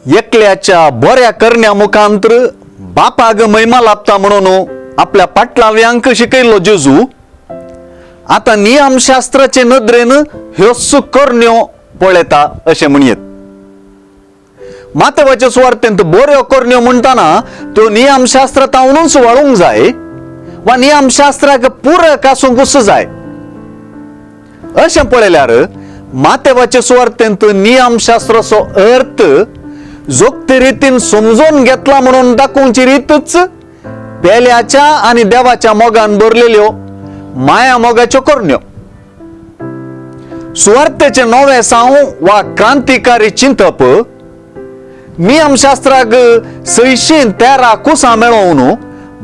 एकल्याच्या बऱ्या करण्या मुखांतर बापाग महिमा लाभता म्हणून आपल्या पाटलाव्यांक शिकयलो जेजू आता नियमशास्त्राचे नदरेन ह्यो सुकर्ण्यो पळयता अशें म्हणयत. मातेवाच्या सुवार्थेंत बऱ्यो करण्यो म्हणटाना त्यो नियमशास्त्रांतूनच वळूंक जाय वा नियमशास्त्राक पूरक आसूंकच जाय अशें पळयल्यार मातेवाच्या सुवार्थेंत नियमशास्त्राचो अर्थ जोगते रितीन समजून घेतला म्हणून दाखोवची रीतच पेल्याच्या आणि देवाच्या मोगान भरलेल्यो माया मोगाच्यो करण्यो. सुवार्थेचे नवे साव वा क्रांतिकारी चिंतप नियमशास्त्राक 613 कुसां मेळोवन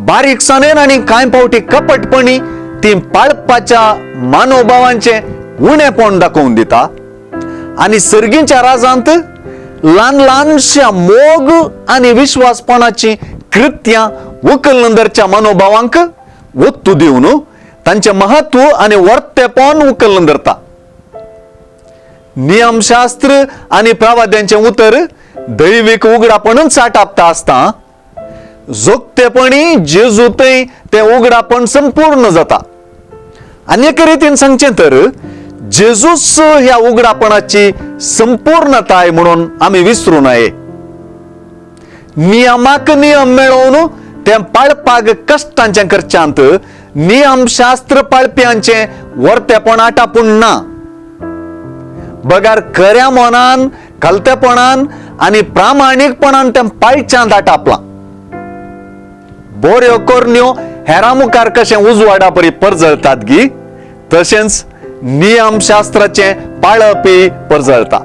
बारीकसाणेन आणि कांय फावटी कपटपणी ती पाळपाच्या मानवभावांचे उणेपण दाखोवन दिता आणि सर्गीच्या राजांत ल्हान ल्हानशा मोग आणि विश्वासपणाची कृत्यां उकलनंदरच्या मनोभावांक वत्तू दिवन तांचे महत्व आणि वर्तेपण उकलन धरता. नियमशास्त्र आणि प्रवाद्यांचे उतर दैविक उगडापणच साठापता आसता जोगतेपणी जेजूतय ते उगडापण संपूर्ण जाता. आनी एके रितीन सांगचें तर जेजूच ह्या उगडापणाची संपूर्णताय म्हणून आम्ही विसरू नये. नियमाक नियम मेळोवन ते पाळपाक कश्टांचे करच्यांत नियमशास्त्र पाळप्यांचे वर्तेपण आटापून ना. बगार खऱ्या मनान कलतेपणान आणि प्रामाणिकपणान ते पाळच्यांत आटापला. बऱ्यो करण्यो हेरां मुखार कशें उजवाडा परी परजळतात गी तशेंच नियमशास्त्राचे पाळपी परजळता.